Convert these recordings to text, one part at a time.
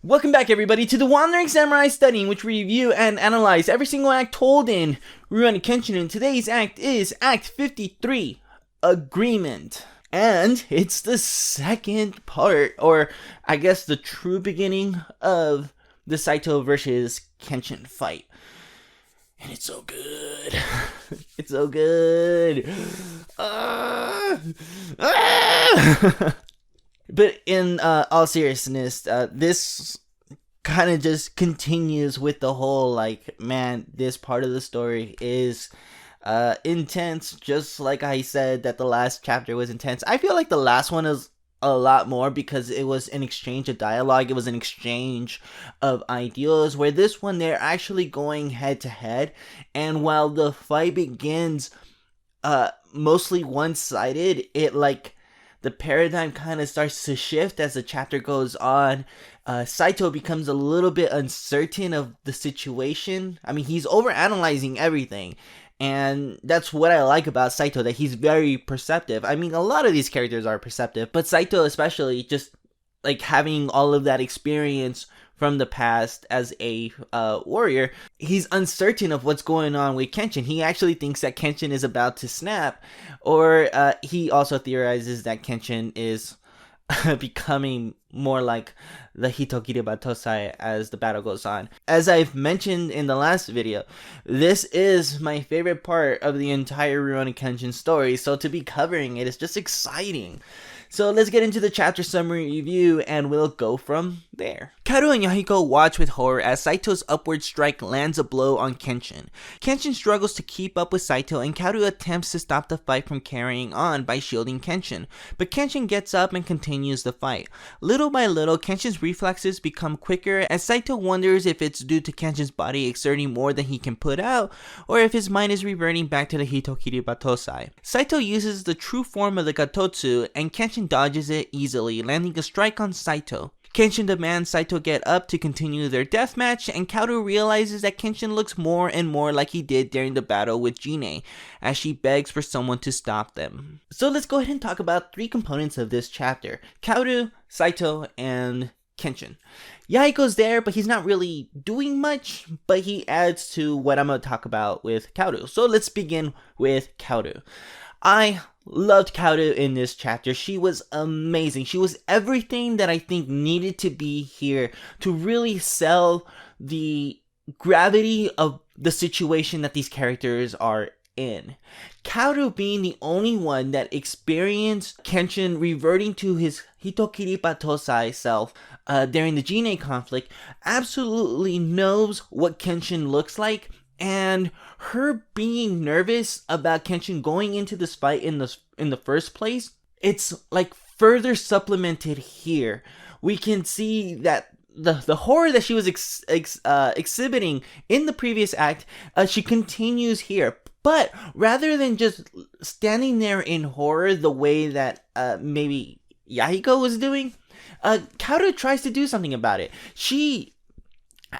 Welcome back, everybody, to the Wandering Samurai Study, in which we review and analyze every single act told in Rurouni Kenshin. And today's act is Act 53, Agreement. And it's the second part, or I guess the true beginning of the Saito versus Kenshin fight. And it's so good. It's so good. But in all seriousness, this kind of just continues with the whole, this part of the story is intense, just like I said that the last chapter was intense. I feel like the last one is a lot more because it was an exchange of dialogue, it was an exchange of ideas, where this one they're actually going head to head, and while the fight begins mostly one-sided, the paradigm kind of starts to shift as the chapter goes on. Saito becomes a little bit uncertain of the situation. I mean, he's overanalyzing everything. And that's what I like about Saito, that he's very perceptive. I mean, a lot of these characters are perceptive, but Saito especially, just having all of that experience from the past as a warrior, he's uncertain of what's going on with Kenshin. He actually thinks that Kenshin is about to snap, or he also theorizes that Kenshin is becoming more like the Hitokiri Battosai as the battle goes on. As I've mentioned in the last video, this is my favorite part of the entire Rurouni Kenshin story, so to be covering it is just exciting. So let's get into the chapter summary review, and we'll go from there. Kaoru and Yahiko watch with horror as Saito's upward strike lands a blow on Kenshin. Kenshin struggles to keep up with Saito, and Kaoru attempts to stop the fight from carrying on by shielding Kenshin, but Kenshin gets up and continues the fight. Little by little, Kenshin's reflexes become quicker, as Saito wonders if it's due to Kenshin's body exerting more than he can put out, or if his mind is reverting back to the Hitokiri Battosai. Saito uses the true form of the Gatotsu, and Kenshin dodges it easily, landing a strike on Saito. Kenshin demands Saito get up to continue their deathmatch, and Kaoru realizes that Kenshin looks more and more like he did during the battle with Jine, as she begs for someone to stop them. So let's go ahead and talk about three components of this chapter: Kaoru, Saito, and Kenshin. Yahiko's there, but he's not really doing much, but he adds to what I'm going to talk about with Kaoru. So let's begin with Kaoru. I loved Kaoru in this chapter. She was amazing. She was everything that I think needed to be here to really sell the gravity of the situation that these characters are in. Kaoru being the only one that experienced Kenshin reverting to his Hitokiri Battosai self during the Jine conflict, absolutely knows what Kenshin looks like. And her being nervous about Kenshin going into this fight in the first place, it's further supplemented here. We can see that the horror that she was exhibiting in the previous act, she continues here. But rather than just standing there in horror the way that maybe Yahiko was doing, Kaoru tries to do something about it. She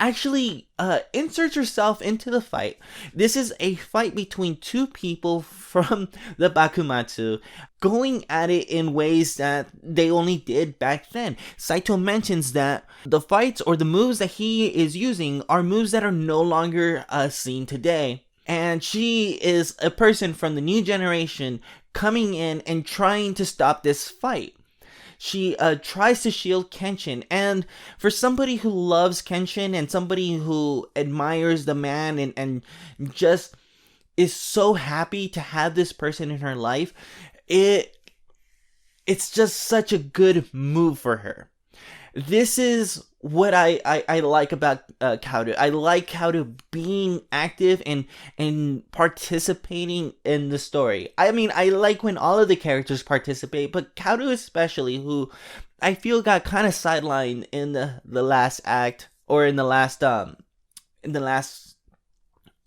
actually inserts herself into the fight. This is a fight between two people from the Bakumatsu going at it in ways that they only did back then. Saito mentions that the fights or the moves that he is using are moves that are no longer seen today. And she is a person from the new generation coming in and trying to stop this fight. She tries to shield Kenshin, and for somebody who loves Kenshin and somebody who admires the man and just is so happy to have this person in her life, it's just such a good move for her. This is what I like about Kaoru. I like Kaoru being active and participating in the story. I mean, I like when all of the characters participate, but Kaoru especially, who I feel got kind of sidelined in the last act, or in the last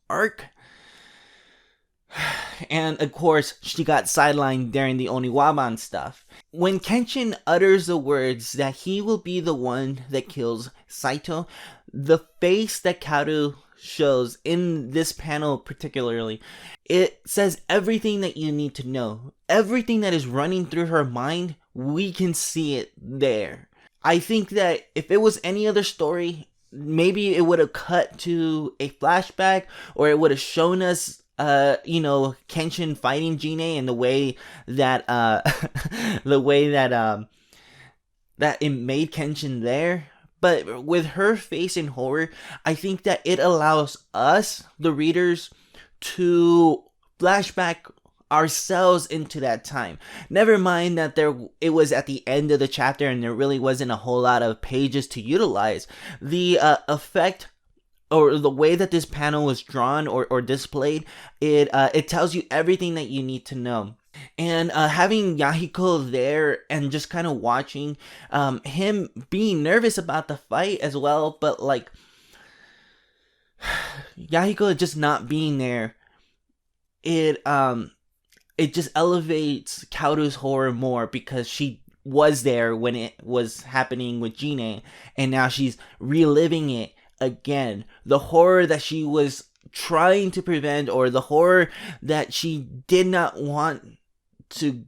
arc. And of course, she got sidelined during the Oniwaban stuff. When Kenshin utters the words that he will be the one that kills Saito, the face that Kaoru shows in this panel particularly, it says everything that you need to know. Everything that is running through her mind, we can see it there. I think that if it was any other story, maybe it would have cut to a flashback, or it would have shown us Kenshin fighting Jine in the way that the way that that it made Kenshin there. But with her face in horror, I think that it allows us, the readers, to flashback ourselves into that time. Never mind that it was at the end of the chapter and there really wasn't a whole lot of pages to utilize. The effect, or the way that this panel was drawn or displayed, it tells you everything that you need to know. And having Yahiko there and just kind of watching him being nervous about the fight as well, but like Yahiko just not being there, it just elevates Kaoru's horror more, because she was there when it was happening with Jine, and now she's reliving it again. The horror that she was trying to prevent, or the horror that she did not want to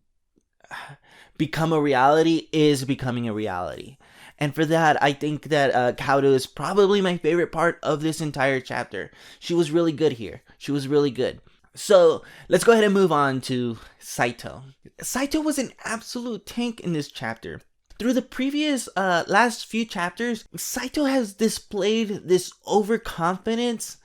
become a reality, is becoming a reality. And for that, I think that Kaoru is probably my favorite part of this entire chapter. She was really good here. She was really good. So let's go ahead and move on to Saito. Saito was an absolute tank in this chapter. Through the previous last few chapters, Saito has displayed this overconfidence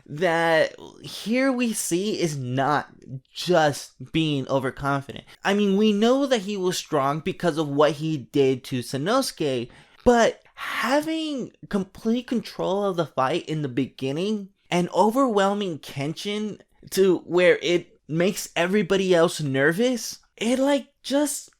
that here we see is not just being overconfident. I mean, we know that he was strong because of what he did to Sanosuke, but having complete control of the fight in the beginning and overwhelming Kenshin to where it makes everybody else nervous, it like just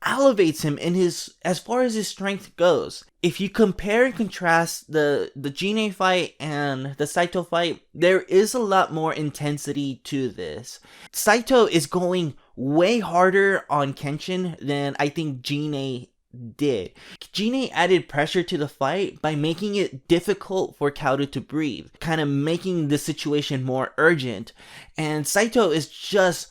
elevates him in his, as far as his strength goes. If you compare and contrast the Jine fight and the Saito fight, there is a lot more intensity to this. Saito is going way harder on Kenshin than I think Jine did. Jine added pressure to the fight by making it difficult for Kaoru to breathe, kind of making the situation more urgent. And Saito is just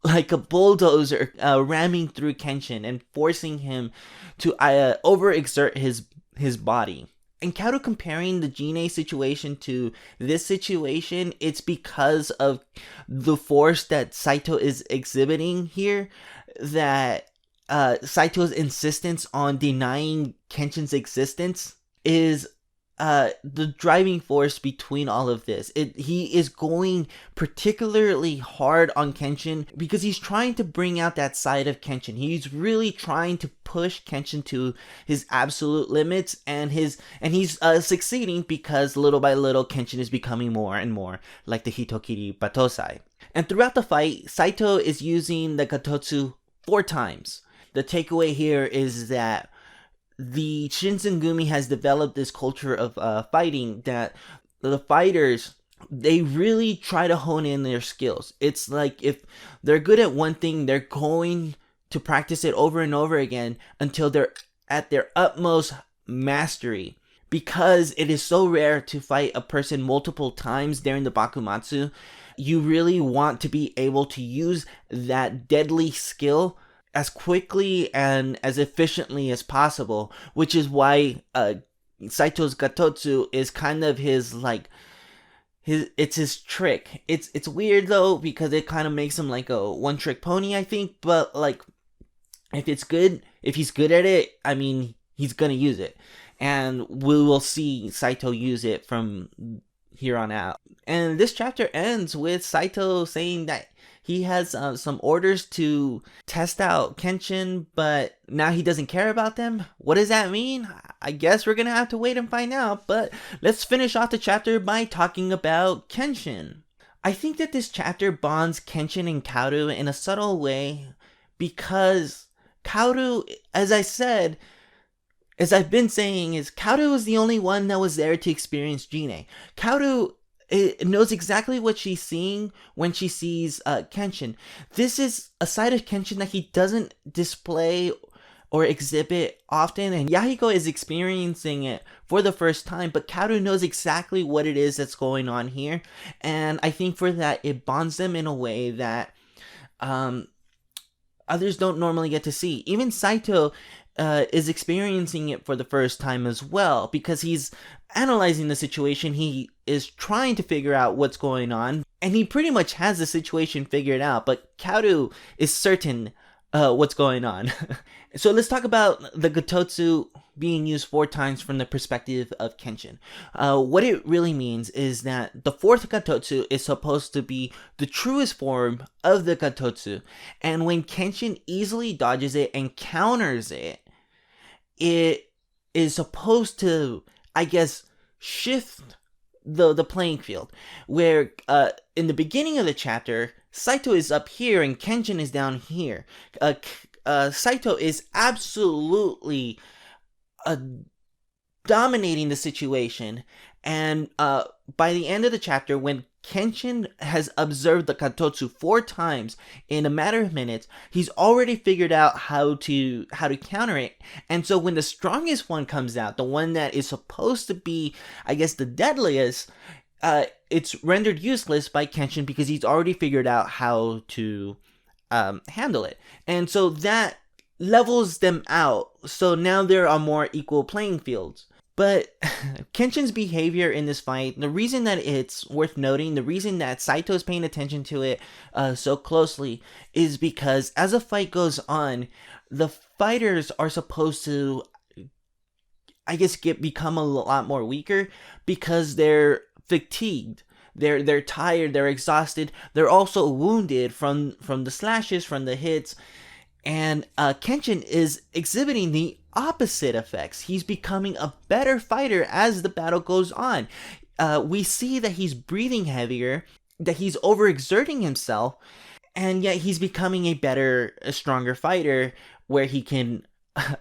like a bulldozer ramming through Kenshin and forcing him to overexert his body. And Kaoru comparing the Jine situation to this situation, it's because of the force that Saito is exhibiting here, that Saito's insistence on denying Kenshin's existence is the driving force between all of this. He is going particularly hard on Kenshin because he's trying to bring out that side of Kenshin. He's really trying to push Kenshin to his absolute limits, and he's succeeding, because little by little Kenshin is becoming more and more like the Hitokiri Battosai. And throughout the fight, Saito is using the Gatotsu 4 times. The takeaway here is that the Shinsengumi has developed this culture of fighting, that the fighters, they really try to hone in their skills. It's like if they're good at one thing, they're going to practice it over and over again until they're at their utmost mastery. Because it is so rare to fight a person multiple times during the Bakumatsu, you really want to be able to use that deadly skill as quickly and as efficiently as possible, which is why Saito's Gatotsu is kind of his trick. It's weird though, because it kind of makes him like a one-trick pony, I think, but like if he's good at it, I mean, he's gonna use it, and we will see Saito use it from here on out. And this chapter ends with Saito saying that he has some orders to test out Kenshin, but now he doesn't care about them. What does that mean? I guess we're gonna have to wait and find out, but let's finish off the chapter by talking about Kenshin. I think that this chapter bonds Kenshin and Kaoru in a subtle way, because Kaoru, as I've been saying, is Kaoru was the only one that was there to experience Jine. Kaoru knows exactly what she's seeing when she sees Kenshin. This is a side of Kenshin that he doesn't display or exhibit often, and Yahiko is experiencing it for the first time, but Kaoru knows exactly what it is that's going on here, and I think for that it bonds them in a way that others don't normally get to see. Even Saito is experiencing it for the first time as well, because he's analyzing the situation. He is trying to figure out what's going on, and he pretty much has the situation figured out, but Kaoru is certain what's going on. So let's talk about the Gatotsu being used 4 times from the perspective of Kenshin. What it really means is that the 4th Gatotsu is supposed to be the truest form of the Gatotsu, and when Kenshin easily dodges it and counters it, it is supposed to, I guess, shift the playing field, where in the beginning of the chapter, Saito is up here and Kenshin is down here. Saito is absolutely dominating the situation, and by the end of the chapter, when Kenshin has observed the Gatotsu 4 times in a matter of minutes, he's already figured out how to counter it. And so when the strongest one comes out, the one that is supposed to be, I guess, the deadliest, it's rendered useless by Kenshin because he's already figured out how to handle it. And so that levels them out. So now there are more equal playing fields. But Kenshin's behavior in this fight, the reason that it's worth noting, the reason that Saito is paying attention to it so closely, is because as the fight goes on, the fighters are supposed to, I guess, become a lot more weaker because they're fatigued. They're tired, they're exhausted, they're also wounded from the slashes, from the hits. And Kenshin is exhibiting the opposite effects. He's becoming a better fighter as the battle goes on. We see that he's breathing heavier, that he's overexerting himself, and yet he's becoming a stronger fighter, where he can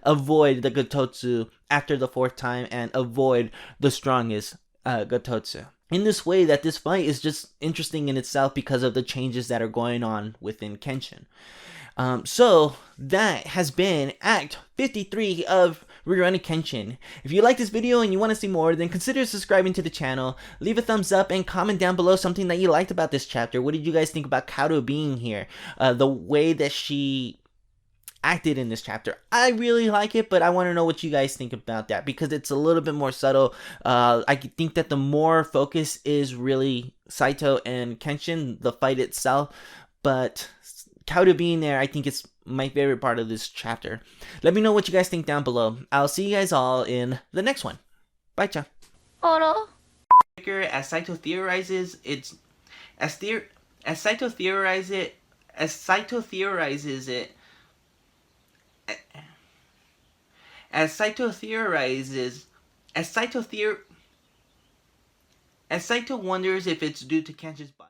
avoid the Gatotsu after the 4th time and avoid the strongest Gatotsu. In this way, that this fight is just interesting in itself because of the changes that are going on within Kenshin. So that has been Act 53 of Rerunning Kenshin. If you like this video and you want to see more, then consider subscribing to the channel, leave a thumbs up, and comment down below something that you liked about this chapter. What did you guys think about Kaoru being here? The way that she acted in this chapter. I really like it, but I want to know what you guys think about that, because it's a little bit more subtle. I think that the more focus is really Saito and Kenshin, the fight itself, but Kaoru being there, I think it's my favorite part of this chapter. Let me know what you guys think down below. I'll see you guys all in the next one. Bye, cha. As Saito theorizes, as Saito theorizes it, as Saito wonders if it's due to Kenshin's body.